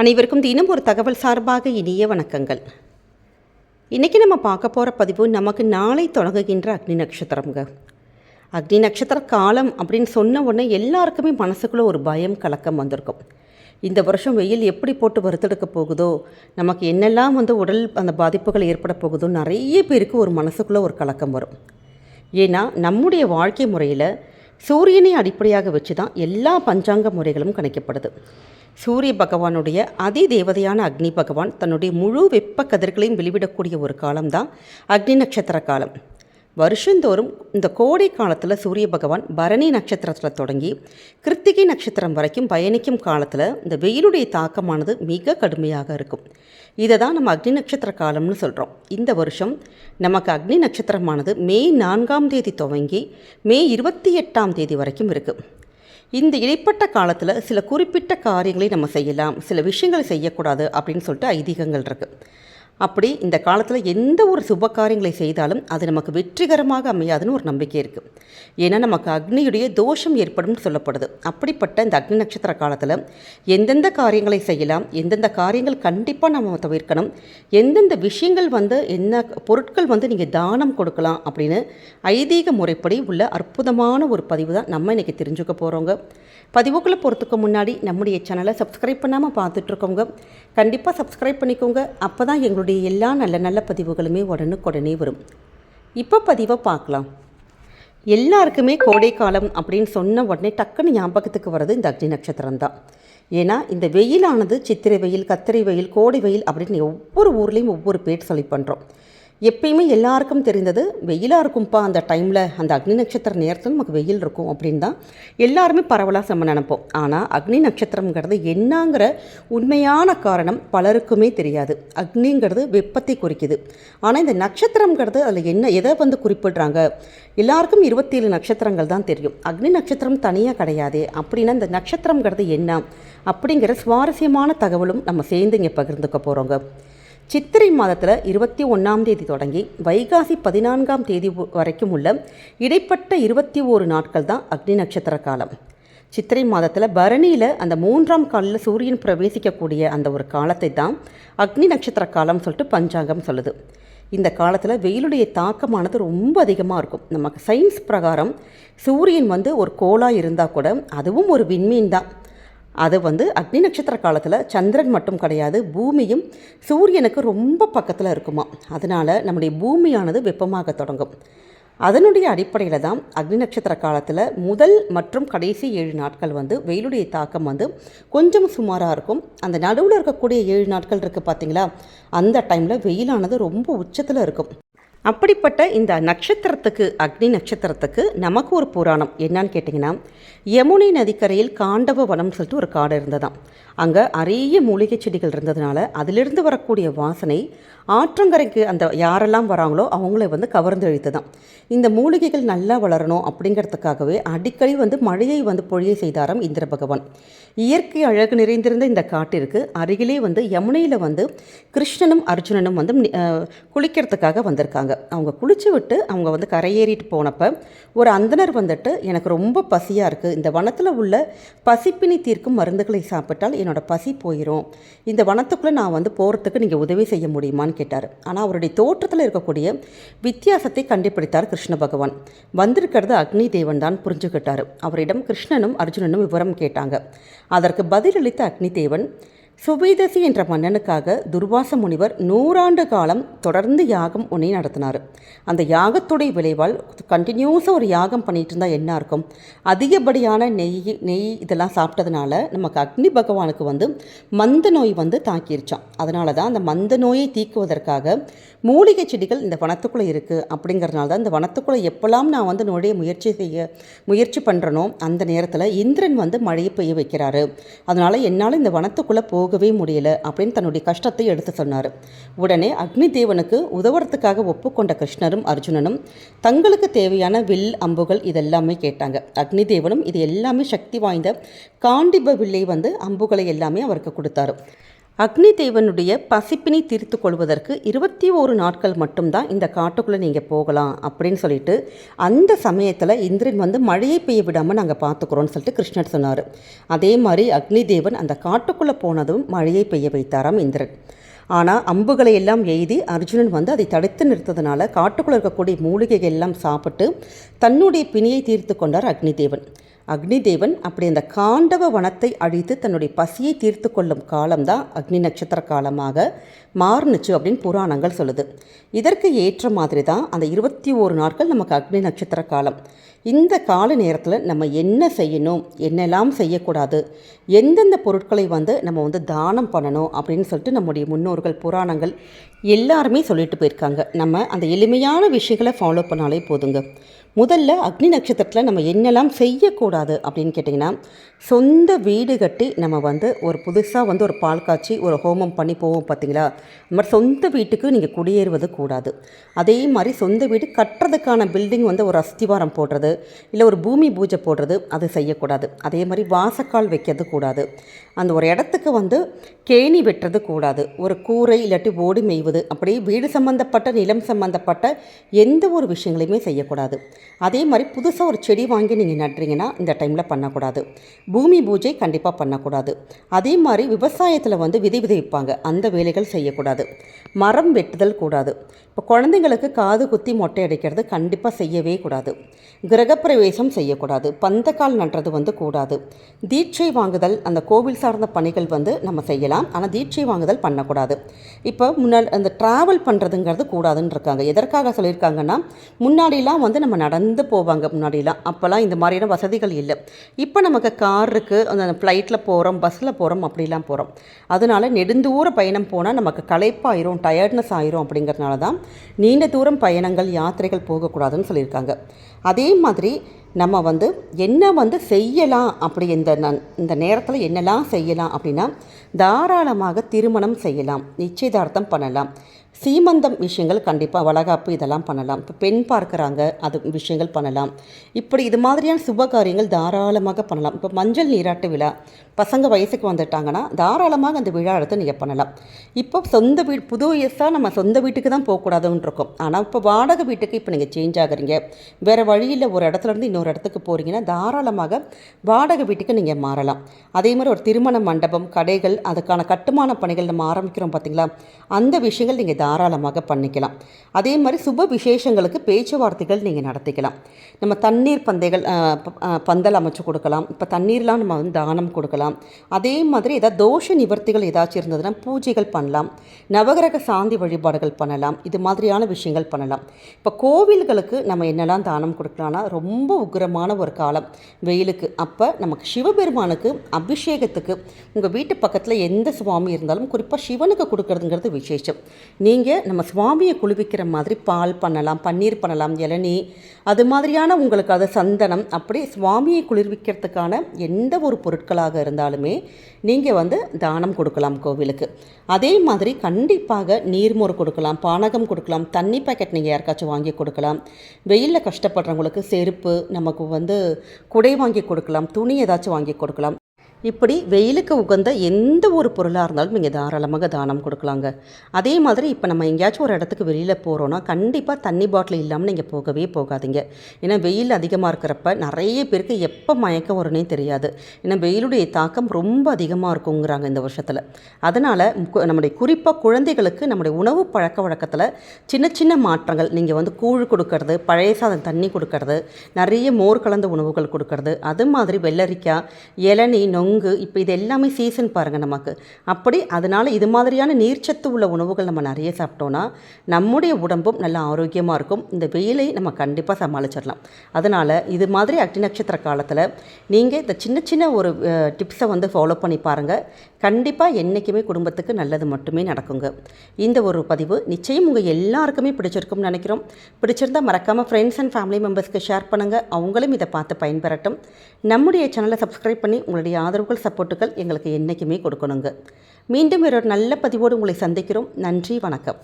அனைவருக்கும் தினம் ஒரு தகவல் சார்பாக இனிய வணக்கங்கள். இன்றைக்கி நம்ம பார்க்க போகிற பதிவு நமக்கு நாளை தொடங்குகின்ற அக்னி நட்சத்திரம்ங்க. அக்னி நட்சத்திர காலம் அப்படின்னு சொன்ன உடனே எல்லாருக்குமே மனசுக்குள்ளே ஒரு பயம் கலக்கம் வந்திருக்கும். இந்த வருஷம் வெயில் எப்படி போட்டு வறுத்தெடுக்க போகுதோ, நமக்கு என்னெல்லாம் உடல் அந்த பாதிப்புகள் ஏற்பட போகுதோ, நிறைய பேருக்கு ஒரு மனசுக்குள்ளே ஒரு கலக்கம் வரும். ஏன்னா நம்முடைய வாழ்க்கை முறையில் சூரியனை அடிப்படையாக வச்சு தான் எல்லா பஞ்சாங்க முறைகளும் கணிக்கப்படுது. சூரிய பகவானுடைய அதிதேவதையான அக்னி பகவான் தன்னுடைய முழு வெப்ப கதிர்களையும் வெளிவிடக்கூடிய ஒரு காலம்தான் அக்னி நட்சத்திர காலம். வருஷந்தோறும் இந்த கோடை காலத்தில் சூரிய பகவான் பரணி நட்சத்திரத்தில் தொடங்கி கிருத்திகை நட்சத்திரம் வரைக்கும் பயணிக்கும் காலத்தில் இந்த வெயிலுடைய தாக்கமானது மிக கடுமையாக இருக்கும். இதை தான் நம்ம அக்னி நட்சத்திர காலம்னு சொல்கிறோம். இந்த வருஷம் நமக்கு அக்னி நட்சத்திரமானது மே 4ஆம் தேதி துவங்கி மே 28ஆம் தேதி வரைக்கும் இருக்குது. இந்த இடைப்பட்ட காலத்தில் சில குறிப்பிட்ட காரியங்களை நம்ம செய்யலாம், சில விஷயங்களை செய்யக்கூடாது அப்படின்னு சொல்லிட்டு ஐதீகங்கள் இருக்குது. அப்படி இந்த காலத்தில் எந்த ஒரு சுப காரியங்களை செய்தாலும் அது நமக்கு வெற்றிகரமாக அமையாதுன்னு ஒரு நம்பிக்கை இருக்குது. ஏன்னா நமக்கு அக்னியுடைய தோஷம் ஏற்படும் சொல்லப்படுது. அப்படிப்பட்ட இந்த அக்னி நட்சத்திர காலத்தில் எந்தெந்த காரியங்களை செய்யலாம், எந்தெந்த காரியங்கள் கண்டிப்பாக நம்ம தவிர்க்கணும், எந்தெந்த விஷயங்கள் என்ன பொருட்கள் நீங்கள் தானம் கொடுக்கலாம் அப்படின்னு ஐதீக முறைப்படி உள்ள அற்புதமான ஒரு பதிவு தான் நம்ம இன்றைக்கி தெரிஞ்சுக்க போகிறோங்க. பதிவுக்குள்ளே போகிறதுக்கு முன்னாடி நம்முடைய சேனலை சப்ஸ்கிரைப் பண்ணாமல் பார்த்துட்ருக்கோங்க. கண்டிப்பாக சப்ஸ்கிரைப் பண்ணிக்கோங்க. அப்போ தான் எங்களுடைய எல்லா நல்ல நல்ல பதிவுகளுமே உடனுக்குடனே வரும். இப்போ பதிவை பார்க்கலாம். எல்லாருக்குமே கோடை காலம் அப்படின்னு சொன்ன உடனே டக்குன்னு ஞாபகத்துக்கு வர்றது இந்த அக்னி நட்சத்திரம் தான். ஏன்னா இந்த வெயிலானது சித்திரை வெயில், கத்திரை வெயில், கோடை வெயில் அப்படின்னு ஒவ்வொரு ஊர்லேயும் ஒவ்வொரு பேர் சொல்லி பண்ணுறோம். எப்பயுமே எல்லாருக்கும் தெரிந்தது வெயிலாக இருக்கும்ப்பா அந்த டைமில், அந்த அக்னி நட்சத்திர நேரத்தில் நமக்கு வெயில் இருக்கும் அப்படின்னு தான் எல்லாருமே பரவலாக நம்ம நினைப்போம். ஆனால் அக்னி நட்சத்திரங்கிறது என்னங்கிற உண்மையான காரணம் பலருக்குமே தெரியாது. அக்னிங்கிறது வெப்பத்தை குறிக்குது. ஆனால் இந்த நட்சத்திரங்கிறது அதில் எதை குறிப்பிடுறாங்க, எல்லாருக்கும் 27 நட்சத்திரங்கள் தான் தெரியும். அக்னி நட்சத்திரம் தனியாக கிடையாது. அப்படின்னா இந்த நட்சத்திரங்கிறது என்ன அப்படிங்கிற சுவாரஸ்யமான தகவலும் நம்ம சேர்ந்து இங்கே பகிர்ந்துக்க போகிறோங்க. சித்திரை மாதத்தில் 21ஆம் தேதி தொடங்கி வைகாசி 14ஆம் தேதி வரைக்கும் உள்ள இடைப்பட்ட 21 நாட்கள் தான் அக்னி நட்சத்திர காலம். சித்திரை மாதத்தில் பரணியில் அந்த 3ஆம் காலில் சூரியன் பிரவேசிக்கக்கூடிய அந்த ஒரு காலத்தை தான் அக்னி நட்சத்திர காலம் சொல்லிட்டு பஞ்சாங்கம் சொல்லுது. இந்த காலத்தில் வெயிலுடைய தாக்கமானது ரொம்ப அதிகமாக இருக்கும். நமக்கு சயின்ஸ் பிரகாரம் சூரியன் ஒரு கோளாக இருந்தால் கூட அதுவும் ஒரு விண்மீன் தான். அது அக்னி நட்சத்திர காலத்தில் சந்திரன் மட்டும் கிடையாது, பூமியும் சூரியனுக்கு ரொம்ப பக்கத்தில் இருக்குமா. அதனால் நம்முடைய பூமியானது வெப்பமாக தொடங்கும். அதனுடைய அடிப்படையில் தான் அக்னி நட்சத்திர காலத்தில் முதல் மற்றும் கடைசி 7 நாட்கள் வெயிலுடைய தாக்கம் கொஞ்சம் சுமாராக இருக்கும். அந்த நடுவில் இருக்கக்கூடிய 7 நாட்கள் இருக்குது பார்த்தீங்களா, அந்த டைமில் வெயிலானது ரொம்ப உச்சத்தில் இருக்கும். அப்படிப்பட்ட இந்த நட்சத்திரத்துக்கு, அக்னி நட்சத்திரத்துக்கு நமக்கு ஒரு புராணம் என்னன்னு கேட்டிங்கன்னா, யமுனை நதிக்கரையில் காண்டவ வனம் சொல்லிட்டு ஒரு காடு இருந்ததாம். அங்கே அரிய மூலிகை செடிகள் இருந்ததுனால அதிலிருந்து வரக்கூடிய வாசனை ஆற்றங்கரைக்கு அந்த யாரெல்லாம் வராங்களோ அவங்கள கவர்ந்து இழுத்துதான். இந்த மூலிகைகள் நல்லா வளரணும் அப்படிங்கிறதுக்காகவே அடிக்கடி மழையை பொழிய செய்தாராம் இந்திர பகவான். இயற்கை அழகு நிறைந்திருந்த இந்த காட்டிற்கு அருகிலே யமுனையில் கிருஷ்ணனும் அர்ஜுனனும் குளிக்கிறதுக்காக வந்திருக்காங்க. அவங்க குளிச்சு விட்டு அவங்க கரையேறிட்டு போனப்போ ஒரு அந்தனர் எனக்கு ரொம்ப பசியாக இருக்குது, இந்த வனத்தில் உள்ள பசிப்பினி தீர்க்கும் மருந்துகளை சாப்பிட்டால் என்னோட பசி போயிடும், இந்த வனத்துக்குள்ளே நான் போகிறதுக்கு நீங்கள் உதவி செய்ய முடியுமான்னு கேட்டார். ஆனால் அவருடைய தோற்றத்தில் இருக்கக்கூடிய வித்தியாசத்தை கண்டுபிடித்தார் கிருஷ்ண பகவான். வந்திருக்கிறது அக்னி தேவன் தான் புரிஞ்சுக்கிட்டார். அவரிடம் கிருஷ்ணனும் அர்ஜுனனும் விவரம் கேட்டாங்க. அதற்கு பதிலளித்த அக்னி தேவன், சுபீதசி என்ற மன்னனுக்காக துர்வாச முனிவர் 100 ஆண்டு காலம் தொடர்ந்து யாகம் ஒன்றை நடத்தினார். அந்த யாகத்துடைய விளைவால் கண்டினியூஸாக ஒரு யாகம் பண்ணிட்டு இருந்தால் என்ன இருக்கும், அதிகப்படியான நெய் இதெல்லாம் சாப்பிட்டதுனால நமக்கு அக்னி பகவானுக்கு மந்த நோய் தாக்கிருச்சான். அதனால தான் அந்த மந்த நோயை தீக்குவதற்காக மூலிகை செடிகள் இந்த வனத்துக்குள்ளே இருக்குது. அப்படிங்கிறதுனால தான் இந்த வனத்துக்குள்ளே எப்போல்லாம் நான் நுழைய முயற்சி பண்ணுறனோ அந்த நேரத்தில் இந்திரன் மழையை பெய்ய வைக்கிறாரு. அதனால் என்னால் இந்த வனத்துக்குள்ளே போகவே முடியல அப்படின்னு தன்னுடைய கஷ்டத்தை எடுத்து சொன்னார். உடனே அக்னி தேவனுக்கு உதவுறதுக்காக ஒப்புக்கொண்ட கிருஷ்ணரும் அர்ஜுனனும் தங்களுக்கு தேவையான வில், அம்புகள் இதெல்லாமே கேட்டாங்க. அக்னி தேவனும் இது எல்லாமே சக்தி வாய்ந்த காண்டிப வில்லை அம்புகளை எல்லாமே அவருக்கு கொடுத்தாரு. அக்னி தேவனுடைய பசிப்பினை தீர்த்து கொள்வதற்கு 21 நாட்கள் மட்டும்தான் இந்த காட்டுக்குள்ளே நீங்கள் போகலாம் அப்படின்னு சொல்லிட்டு அந்த சமயத்தில் இந்திரன் வந்து மழையை பெய்ய விடாமல் நாங்கள் பார்த்துக்குறோன்னு சொல்லிட்டு கிருஷ்ணர் சொன்னார். அதே மாதிரி அக்னி தேவன் அந்த காட்டுக்குள்ளே போனதும் மழையை பெய்ய வைத்தாராம் இந்திரன். ஆனால் அம்புகளை எல்லாம் எய்தி அர்ஜுனன் வந்து அதை தடுத்து நிறுத்ததுனால காட்டுக்குள்ளே இருக்கக்கூடிய மூலிகைகள் எல்லாம் சாப்பிட்டு தன்னுடைய பிணியை தீர்த்து கொண்டார் அக்னிதேவன். அக்னிதேவன் அப்படி அந்த காண்டவ வனத்தை அழித்து தன்னுடைய பசியை தீர்த்து கொள்ளும் காலம்தான் அக்னி நட்சத்திர காலமாக மாறுனுச்சு அப்படின்னு புராணங்கள் சொல்லுது. இதற்கு ஏற்ற மாதிரி தான் அந்த 21 நாட்கள் நமக்கு அக்னி நட்சத்திர காலம். இந்த கால நேரத்தில் நம்ம என்ன செய்யணும், என்னெல்லாம் செய்யக்கூடாது, எந்தெந்த பொருட்களை வந்து நம்ம வந்து தானம் பண்ணணும் அப்படின்னு சொல்லிட்டு நம்முடைய முன்னோர்கள் புராணங்கள் எல்லாருமே சொல்லிட்டு போயிருக்காங்க. நம்ம அந்த எளிமையான விஷயங்களை ஃபாலோ பண்ணாலே போதுங்க. முதல்ல அக்னி நட்சத்திரத்தில் நம்ம என்னெல்லாம் செய்யக்கூடாது அப்படின்னு கேட்டிங்கன்னா, சொந்த வீடு கட்டி நம்ம வந்து ஒரு புதுசாக வந்து ஒரு பால் காய்ச்சி ஒரு ஹோமம் பண்ணி போவோம் பார்த்தீங்களா, அது மாதிரி சொந்த வீட்டுக்கு நீங்கள் குடியேறுவது கூடாது. அதே மாதிரி சொந்த வீடு கட்டுறதுக்கான பில்டிங் வந்து ஒரு அஸ்திவாரம் போடுறது இல்லை ஒரு பூமி பூஜை போடுறது அது செய்யக்கூடாது. அதே மாதிரி வாசக்கால் வைக்கிறது கூடாது. அந்த ஒரு இடத்துக்கு வந்து கேணி வெட்டுறது கூடாது. ஒரு கூரை இல்லாட்டி ஓடு மேய்வது, அப்படியே வீடு சம்மந்தப்பட்ட நிலம் சம்மந்தப்பட்ட எந்த ஒரு விஷயங்களையுமே செய்யக்கூடாது. அதே மாதிரி புதுசாக ஒரு செடி வாங்கி நீங்கள் நடுறீங்கன்னா இந்த டைமில் பண்ணக்கூடாது. பூமி பூஜை கண்டிப்பாக பண்ணக்கூடாது. அதே மாதிரி விவசாயத்தில் வந்து விதை விதைப்பாங்க, அந்த வேலைகள் செய்யக்கூடாது. மரம் வெட்டுதல் கூடாது. இப்போ குழந்தைங்களுக்கு காது குத்தி மொட்டை அடிக்கிறது கண்டிப்பாக செய்யவே கூடாது. கிரகப்பிரவேசம் செய்யக்கூடாது. பந்தக்கால் நடுறது வந்து கூடாது. தீட்சை வாங்குதல், அந்த கோவில் சார்ந்த பணிகள் வந்து நம்ம செய்யலாம், ஆனால் தீட்சை வாங்குதல் பண்ணக்கூடாது. இப்போ முன்னாடி அந்த ட்ராவல் பண்ணுறதுங்கிறது கூடாதுன்னு இருக்காங்க. எதற்காக சொல்லியிருக்காங்கன்னா, முன்னாடிலாம் வந்து நம்ம நடந்து போவாங்க. முன்னாடிலாம் அப்போல்லாம் இந்த மாதிரியான வசதிகள் இல்லை. இப்போ நமக்கு கார் இருக்குது, அந்த ஃப்ளைட்டில் போகிறோம், பஸ்ஸில் போகிறோம், அப்படிலாம் போகிறோம். அதனால் நெடுந்தூர பயணம் போனால் நமக்கு களைப்பாயிரும், டயர்ட்னஸ் ஆயிரும். அப்படிங்கிறதுனால தான் நீண்ட தூரம் பயணங்கள் யாத்திரைகள் போகக்கூடாதுன்னு சொல்லியிருக்காங்க. அதே மாதிரி நம்ம வந்து என்ன வந்து செய்யலாம், அப்படி இந்த நேரத்தில் என்னெல்லாம் செய்யலாம் அப்படின்னா, தாராளமாக திருமணம் செய்யலாம், நிச்சயதார்த்தம் பண்ணலாம், சீமந்தம் விஷயங்கள் கண்டிப்பாக வளகாப்பு இதெல்லாம் பண்ணலாம். இப்போ பெண் பார்க்குறாங்க, அது விஷயங்கள் பண்ணலாம். இப்படி இது மாதிரியான சுப காரியங்கள் தாராளமாக பண்ணலாம். இப்போ மஞ்சள் நீராட்டு விழா, பசங்க வயசுக்கு வந்துட்டாங்கன்னா தாராளமாக அந்த விழா எடுத்து நீங்கள் பண்ணலாம். இப்போ சொந்த வீடு புது வயசாக நம்ம சொந்த வீட்டுக்கு தான் போகக்கூடாதுன்னு இருக்கும். ஆனால் இப்போ வாடகை வீட்டுக்கு இப்போ நீங்கள் சேஞ்ச் ஆகுறீங்க, வேறு வழியில் ஒரு இடத்துலேருந்து இன்னொரு இடத்துக்கு போகிறீங்கன்னா தாராளமாக வாடகை வீட்டுக்கு நீங்கள் மாறலாம். அதே மாதிரி ஒரு திருமண மண்டபம், கடைகள், அதுக்கான கட்டுமான பணிகள் நம்ம ஆரம்பிக்கிறோம் பார்த்திங்களா, அந்த விஷயங்கள் நீங்கள் தாராளமாக பண்ணிக்கலாம். அதே மாதிரி சுப விசேஷங்களுக்கு பேச்சுவார்த்தைகள் நீங்கள் நடத்திக்கலாம். நம்ம தண்ணீர் பந்தல் அமைச்சு கொடுக்கலாம். இப்போ தண்ணீர்லாம் நம்ம வந்து தானம் கொடுக்கலாம். அதே மாதிரி ஏதாவது தோஷ நிவர்த்திகள் ஏதாச்சும் இருந்ததுன்னா பூஜைகள் பண்ணலாம், நவகிரக சாந்தி வழிபாடுகள் பண்ணலாம், இது மாதிரியான விஷயங்கள் பண்ணலாம். இப்போ கோவில்களுக்கு நம்ம என்னெல்லாம் தானம் கொடுக்கலாம்னா, ரொம்ப உக்கிரமான ஒரு காலம் வெயிலுக்கு, அப்போ நமக்கு சிவபெருமானுக்கு அபிஷேகத்துக்கு உங்கள் வீட்டு பக்கத்தில் எந்த சுவாமி இருந்தாலும் குறிப்பாக சிவனுக்கு கொடுக்கறதுங்கிறது விசேஷம். நீங்கள் நம்ம சுவாமியை குளிவிக்கிற மாதிரி பால் பண்ணலாம், பன்னீர் பண்ணலாம், இளநீ, அது மாதிரியான உங்களுக்கு அது சந்தனம், அப்படி சுவாமியை குளிர்விக்கிறதுக்கான எந்த ஒரு பொருட்களாக இருந்தாலுமே நீங்கள் வந்து தானம் கொடுக்கலாம் கோவிலுக்கு. அதே மாதிரி கண்டிப்பாக நீர்மோர் கொடுக்கலாம், பானகம் கொடுக்கலாம், தண்ணி பேக்கெட் நீங்கள் யாருக்காச்சும் வாங்கி கொடுக்கலாம். வெயிலில் கஷ்டப்படுறவங்களுக்கு செருப்பு, நமக்கு வந்து குடை வாங்கி கொடுக்கலாம், துணி ஏதாச்சும் வாங்கி கொடுக்கலாம். இப்படி வெயிலுக்கு உகந்த எந்த ஒரு பொருளாக இருந்தாலும் நீங்கள் தாராளமாக தானம் கொடுக்கலாங்க. அதே மாதிரி இப்போ நம்ம எங்கேயாச்சும் ஒரு இடத்துக்கு வெளியில் போகிறோன்னா கண்டிப்பாக தண்ணி பாட்டில் இல்லாமல் நீங்கள் போகவே போகாதீங்க. ஏன்னா வெயில் அதிகமாக இருக்கிறப்ப நிறைய பேருக்கு எப்போ மயக்கம் வரும்னே தெரியாது. ஏன்னா வெயிலுடைய தாக்கம் ரொம்ப அதிகமாக இருக்குங்கிறாங்க இந்த வருஷத்தில். அதனால் நம்முடைய குறிப்பாக குழந்தைகளுக்கு நம்முடைய உணவு பழக்க வழக்கத்தில் சின்ன சின்ன மாற்றங்கள், நீங்கள் வந்து கூழ் கொடுக்கறது, பழைய சாதம் தண்ணி கொடுக்கறது, நிறைய மோர் கலந்த உணவுகள் கொடுக்கறது, அது மாதிரி வெள்ளரிக்காய், இளநீ, நொங்கு, இப்போ இது எல்லாமே சீசன் பாருங்கள் நமக்கு. அப்படி அதனால் இது மாதிரியான நீர்ச்சத்து உள்ள உணவுகள் நம்ம நிறைய சாப்பிட்டோன்னா நம்முடைய உடம்பும் நல்லா ஆரோக்கியமாக இருக்கும். இந்த வெயிலை நம்ம கண்டிப்பாக சமாளிச்சிடலாம். அதனால் இது மாதிரி அக்னி நட்சத்திர காலத்தில் நீங்கள் இந்த சின்ன சின்ன ஒரு டிப்ஸை வந்து ஃபாலோ பண்ணி பாருங்கள். கண்டிப்பாக என்றைக்குமே குடும்பத்துக்கு நல்லது மட்டுமே நடக்குங்க. இந்த ஒரு பதிவு நிச்சயம் உங்கள் எல்லாருக்குமே பிடிச்சிருக்கும்னு நினைக்கிறோம். பிடிச்சிருந்தால் மறக்காமல் ஃப்ரெண்ட்ஸ் அண்ட் ஃபேமிலி மெம்பர்ஸ்க்கு ஷேர் பண்ணுங்கள், அவங்களும் இதை பார்த்து பயன்பெறட்டும். நம்முடைய சேனலை சப்ஸ்கிரைப் பண்ணி உங்களுடைய ஆதரவுகள், சப்போர்ட்டுகள் எங்களுக்கு என்றைக்குமே கொடுக்கணுங்க. மீண்டும் வேறொரு நல்ல பதிவோடு உங்களை சந்திக்கிறோம். நன்றி, வணக்கம்.